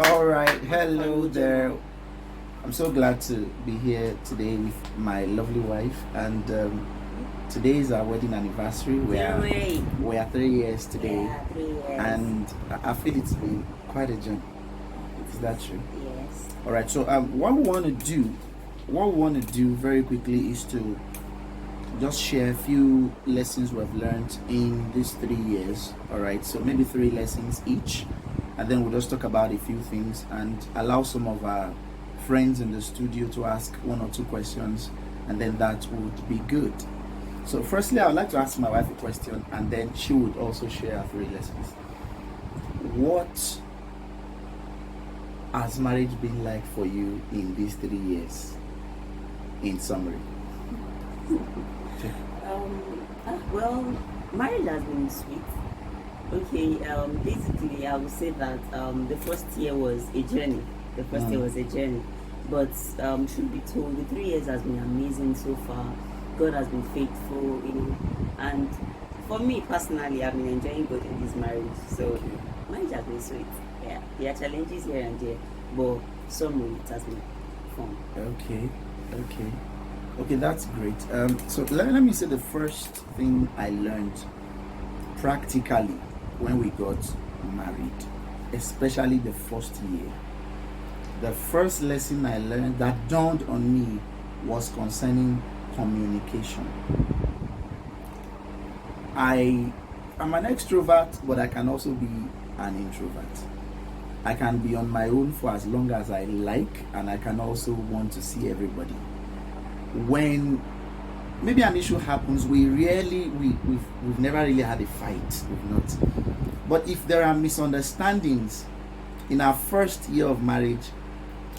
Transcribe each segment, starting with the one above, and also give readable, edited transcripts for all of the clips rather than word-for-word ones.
All right, hello there. I'm so glad to be here today with my lovely wife, and today is our wedding anniversary. We are 3 years today, Yeah, 3 years. and I feel it's been quite a journey. Is that true? Yes. All right. So what we want to do very quickly is to just share a few lessons we've learned in these 3 years. All right. So maybe three lessons each, and then we'll just talk about a few things and allow some of our friends in the studio to ask one or two questions, and then that would be good. So, firstly, I would like to ask my wife a question, and then she would also share her three lessons. What has marriage been like for you in these 3 years, in summary? Well, marriage has been sweet. Okay, basically, I would say that the first year was a journey. The first year was a journey. But truth be told, the 3 years has been amazing so far. God has been faithful, and for me personally, I've been enjoying God in this marriage. So, marriage has been sweet. Yeah, there are challenges here and there, but somehow it has been fun. Okay, that's great. So let me say the first thing I learned practically when we got married, especially the first year. The first lesson I learned that dawned on me was concerning communication. I am an extrovert, but I can also be an introvert. I can be on my own for as long as I like, and I can also want to see everybody. When maybe an issue happens, we've never really had a fight. We've not. But if there are misunderstandings in our first year of marriage,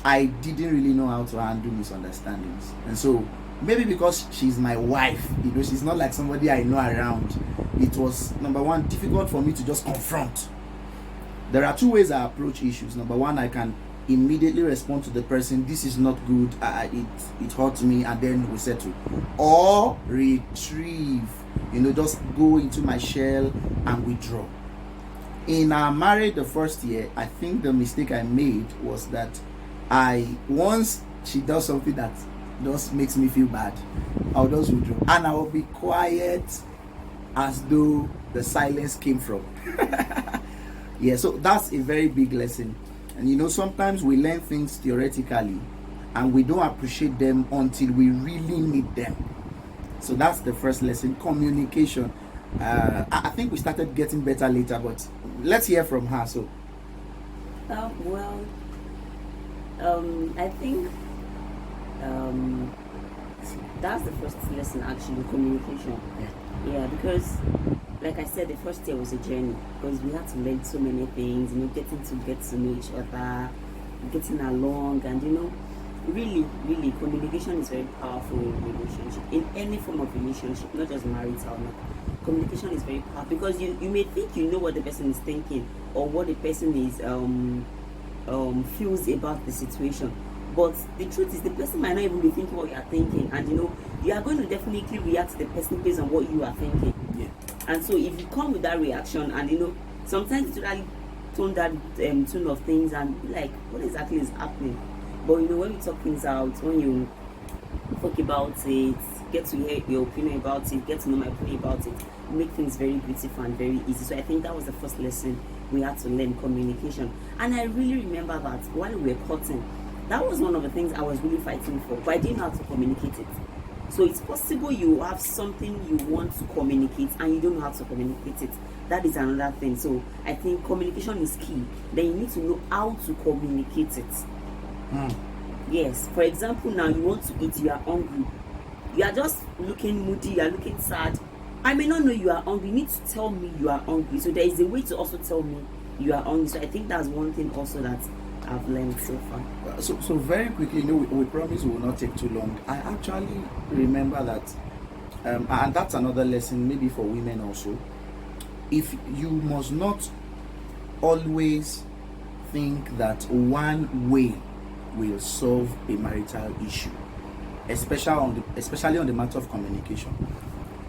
I didn't really know how to handle misunderstandings. And so maybe because she's my wife, she's not like somebody I know around. It was, number one, difficult for me to just confront. There are two ways I approach issues. Number one, I can immediately respond to the person, this is not good, it hurts me, and then we settle. Or retrieve, just go into my shell and withdraw. In our marriage the first year, I think the mistake I made was that once she does something that just makes me feel bad, I'll just withdraw. And I will be quiet as though the silence came from. Yeah, so that's a very big lesson. And sometimes we learn things theoretically and we don't appreciate them until we really need them. So that's the first lesson, communication. I think we started getting better later, but let's hear from her. So, Well, I think that's the first lesson actually, communication. Yeah, because like I said, the first year was a journey because we had to learn so many things, getting to get to know each other, getting along, and really, really, communication is very powerful in relationship, in any form of relationship, not just marital. No. Communication is very powerful because you may think you know what the person is thinking or what the person is feels about the situation, but the truth is the person might not even be thinking what you are thinking, and you are going to definitely react to the person based on what you are thinking. yeah. And so if you come with that reaction, and sometimes it's really tone that tone of things and be like, what exactly is happening? But when we talk things out, when you talk about it, get to hear your opinion about it, get to know my opinion about it, make things very beautiful and very easy. So I think that was the first lesson we had to learn, communication. And I really remember that while we were courting, that was one of the things I was really fighting for, but I didn't know how to communicate it. So it's possible you have something you want to communicate and you don't know how to communicate it. That is another thing. So I think communication is key. Then you need to know how to communicate it. Yes. For example, now you want to eat, you are hungry. You are just looking moody, you are looking sad. I may not know you are hungry. You need to tell me you are hungry. So there is a way to also tell me you are hungry. So I think that's one thing also that I've learned so far. So very quickly, we promise we will not take too long. I actually remember that, and that's another lesson maybe for women also. If you must not always think that one way will solve a marital issue, especially on the matter of communication.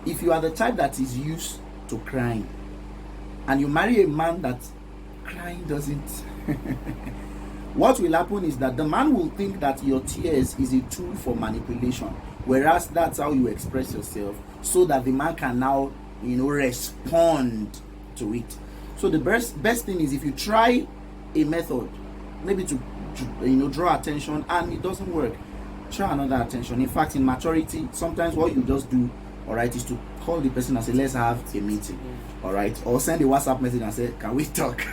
If you are the type that is used to crying, and you marry a man that crying doesn't what will happen is that the man will think that your tears is a tool for manipulation, whereas that's how you express yourself, so that the man can now, respond to it. So the best thing is, if you try a method, maybe to draw attention, and it doesn't work, try another attention. In fact, in maturity, sometimes what you just do, all right, is to call the person and say, let's have a meeting, all right, or send a WhatsApp message and say, can we talk?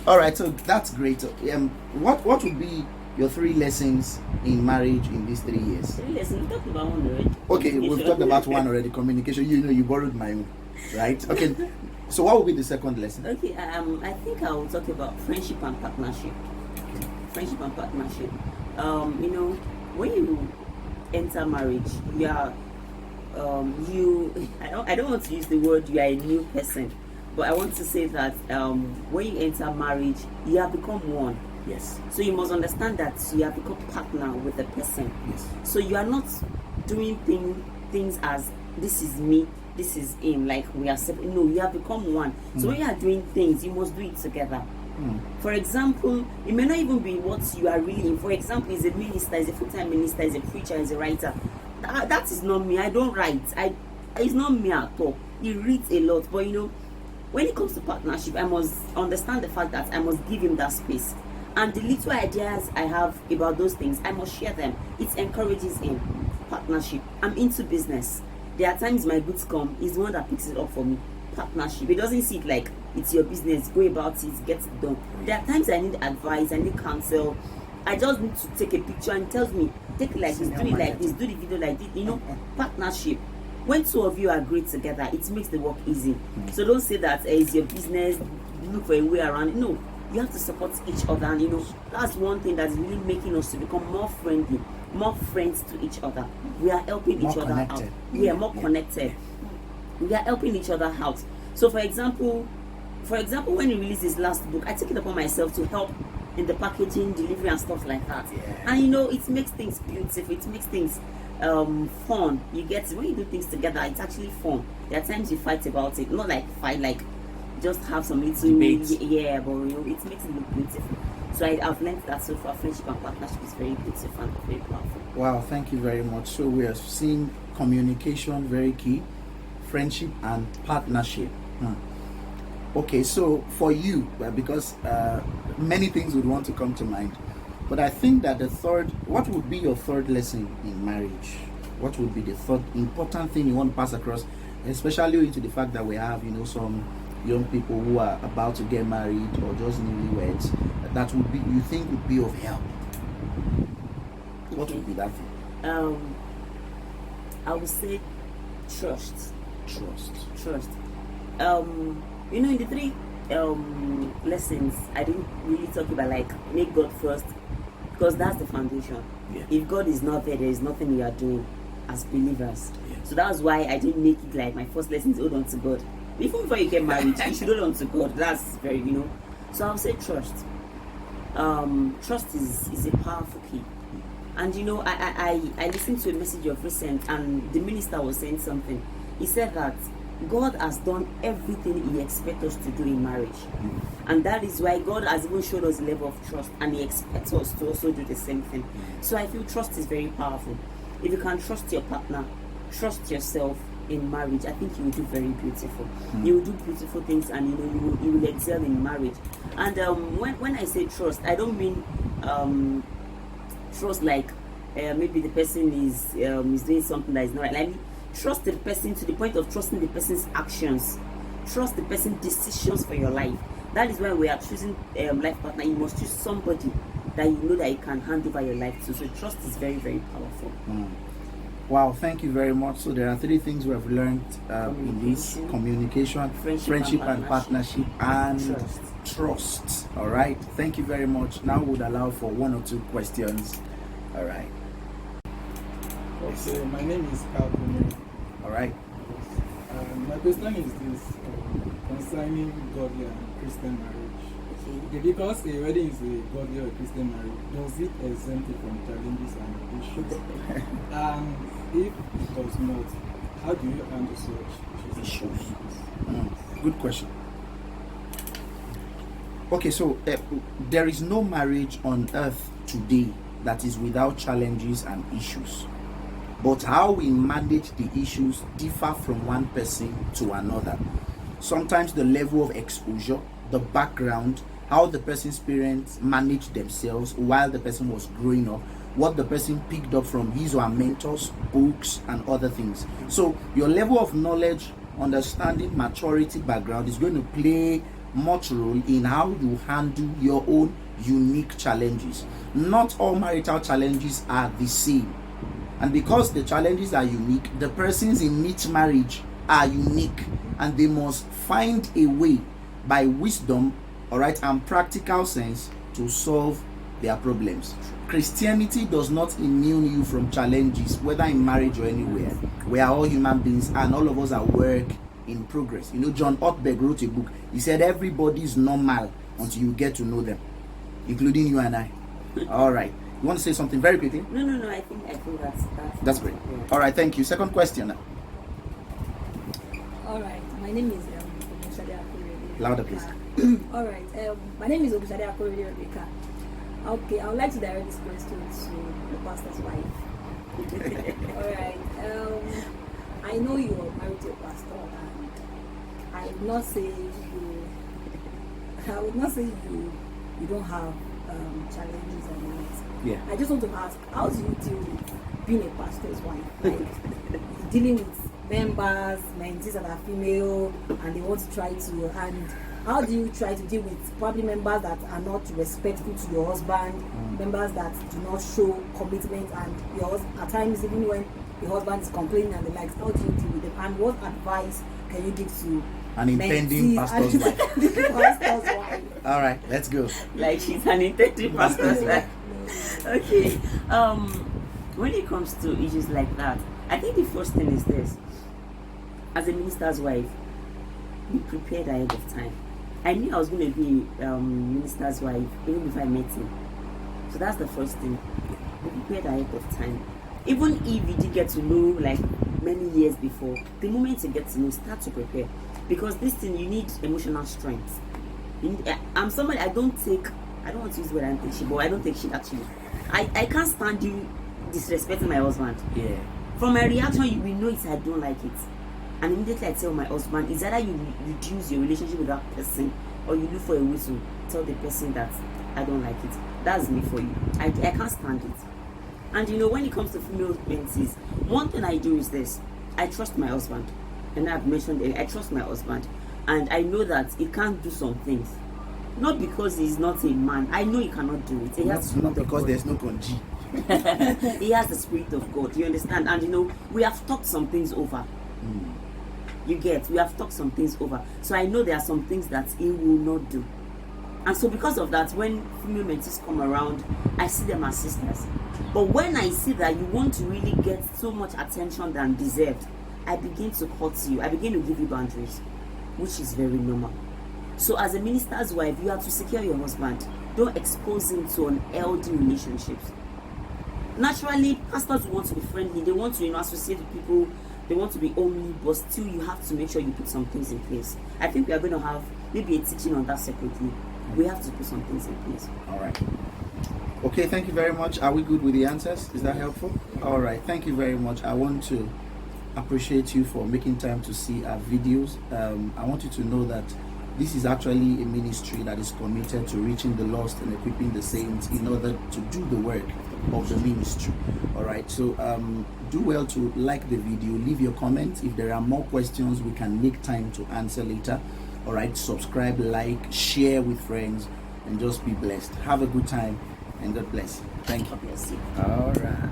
All right, so that's great. What would be your 3 lessons in marriage in these 3 years? 3 lessons. We talked about one already. Okay, we've talked about one already. Communication. You borrowed my own, right? Okay. So what would be the second lesson? Okay. I think I will talk about friendship and partnership. Okay. Friendship and partnership. When you enter marriage, you are I don't want to use the word you are a new person, but I want to say that when you enter marriage, you have become one. Yes. So you must understand that you have become partner with the person. Yes. So you are not doing things as this is me, this is him, like we are separate. No, you have become one. So when you are doing things, you must do it together. For example, it may not even be what you are really in. For example, is a minister, is a full-time minister, is a preacher, is a writer. That is not me. I don't write. It's not me at all. He reads a lot, but when it comes to partnership, I must understand the fact that I must give him that space. And the little ideas I have about those things, I must share them. It encourages him. Partnership. I'm into business. There are times my goods come, he's the one that picks it up for me. Partnership. He doesn't see it like it's your business, go about it, get it done. There are times I need advice, I need counsel. I just need to take a picture, and he tells me, take it like this, do it like this, do the video like this. Partnership. When 2 of you are great together, it makes the work easy. So don't say that it's your business, look for a way around it. No, you have to support each other, and that's one thing that's really making us to become more friendly, more friends to each other. We are helping each other out. We are more connected. We are helping each other out. So for example, when he released his last book, I took it upon myself to help in the packaging, delivery, and stuff like that. And it makes things beautiful. It makes things fun. You get when you do things together, it's actually fun. There are times you fight about it, not like fight, like just have some little debate. But it makes it look beautiful. So I've learned that so far, friendship and partnership is very beautiful and very powerful. Wow, thank you very much. So we are seeing communication very key, friendship and partnership. Okay, so for you, because many things would want to come to mind, but I think that what would be your 3rd lesson in marriage? What would be the 3rd important thing you want to pass across, especially into the fact that we have, some young people who are about to get married or just newlyweds, that you think would be of help? What would be that thing? I would say trust. Trust. In the 3 lessons, I didn't really talk about like make God first, because that's the foundation. If God is not there is nothing we are doing as believers. So that's why I didn't make it like my first lesson is hold on to God. Even before you get married, you should hold on to God. That's very, So I'll say trust. Trust is a powerful key. And I listened to a message of recent, and the minister was saying something. He said that God has done everything He expects us to do in marriage, and that is why God has even showed us a level of trust, and He expects us to also do the same thing. So I feel trust is very powerful. If you can trust your partner, trust yourself in marriage, I think you will do very beautiful. You will do beautiful things, and you will excel in marriage. And when I say trust, I don't mean trust like maybe the person is doing something that is not right. Like, trust the person to the point of trusting the person's actions. Trust the person's decisions for your life. That is why we are choosing life partner. You must choose somebody that you know that you can hand over your life to. So trust is very, very powerful. Wow, thank you very much. So there are 3 things we have learned in this: communication, friendship and partnership, and trust. All right. Thank you very much. Now we'll allow for 1 or 2 questions. All right. Okay, my name is Kolawole'S. All right. My question is this concerning godly and Christian marriage. Okay, because a wedding is a godly or Christian marriage, does it exempt it from challenges and issues? And if it does not, how do you handle such issues? Good question. Okay, so there is no marriage on earth today that is without challenges and issues. But how we manage the issues differ from one person to another. Sometimes the level of exposure, the background, how the person's parents managed themselves while the person was growing up, what the person picked up from his or her mentors, books, and other things. So your level of knowledge, understanding, maturity, background is going to play much role in how you handle your own unique challenges. Not all marital challenges are the same. And because the challenges are unique, the persons in each marriage are unique, and they must find a way by wisdom, all right, and practical sense to solve their problems. Christianity does not immune you from challenges, whether in marriage or anywhere. We are all human beings, and all of us are work in progress. You know, John Ortberg wrote a book. He said everybody is normal until you get to know them, including you and I. All right. You want to say something very quickly? No. I think that's great. Yeah. All right, thank you. Second question. All right, my name is Ogushade Akorede. Louder, please. All right, my name is Ogushade Akorede Rebecca. Okay, I would like to direct this question to the pastor's wife. All right, I know you are married to a pastor, and I would not say you don't have challenges or not. Yeah. I just want to ask, how do you deal with being a pastor's wife? Like dealing with members, mentees that are female, and they want to try to, and how do you try to deal with probably members that are not respectful to your husband, members that do not show commitment, and at times even when your husband is complaining and the likes, how do you deal with them? And what advice can you give to an intending pastor's wife? All right, let's go. Like she's an intending pastor's wife. Okay. When it comes to issues like that, I think the first thing is this: as a minister's wife, be prepared ahead of time. I knew I was going to be minister's wife even before I met him. So that's the first thing. Be prepared ahead of time. Even if you did get to know like many years before, the moment you get to know, start to prepare. Because this thing, you need emotional strength. I'm somebody, I don't want to use the word I take shit, but I don't take shit actually. I can't stand you disrespecting my husband. Yeah. From my reaction, you will know it. I don't like it. And immediately I tell my husband, is either you reduce your relationship with that person, or you look for a way to tell the person that I don't like it. That's me for you. I can't stand it. And you know, when it comes to female mentees, one thing I do is this: I trust my husband. And I've mentioned it, I trust my husband. And I know that he can't do some things. Not because he's not a man. I know he cannot do it. He has Not because there's no conji. He has the Spirit of God. You understand? And you know, we have talked some things over. We have talked some things over. So I know there are some things that he will not do. And so because of that, when female mentees come around, I see them as sisters. But when I see that you want to really get so much attention than deserved, I begin to hurt you. I begin to give you boundaries, which is very normal. So as a minister's wife, you have to secure your husband. Don't expose him to unhealthy relationships. Naturally, pastors want to be friendly. They want to, associate with people. They want to be homely, but still you have to make sure you put some things in place. I think we are going to have maybe a teaching on that separately. We have to put some things in place. All right. Okay, thank you very much. Are we good with the answers? Is that helpful? All right, thank you very much. I want to appreciate you for making time to see our videos. I want you to know that this is actually a ministry that is committed to reaching the lost and equipping the saints in order to do the work of the ministry. All right, so do well to like the video, leave your comments. If there are more questions, we can make time to answer later. All right, subscribe, like, share with friends, and just be blessed. Have a good time, and God bless you. Thank you. God bless you. All right.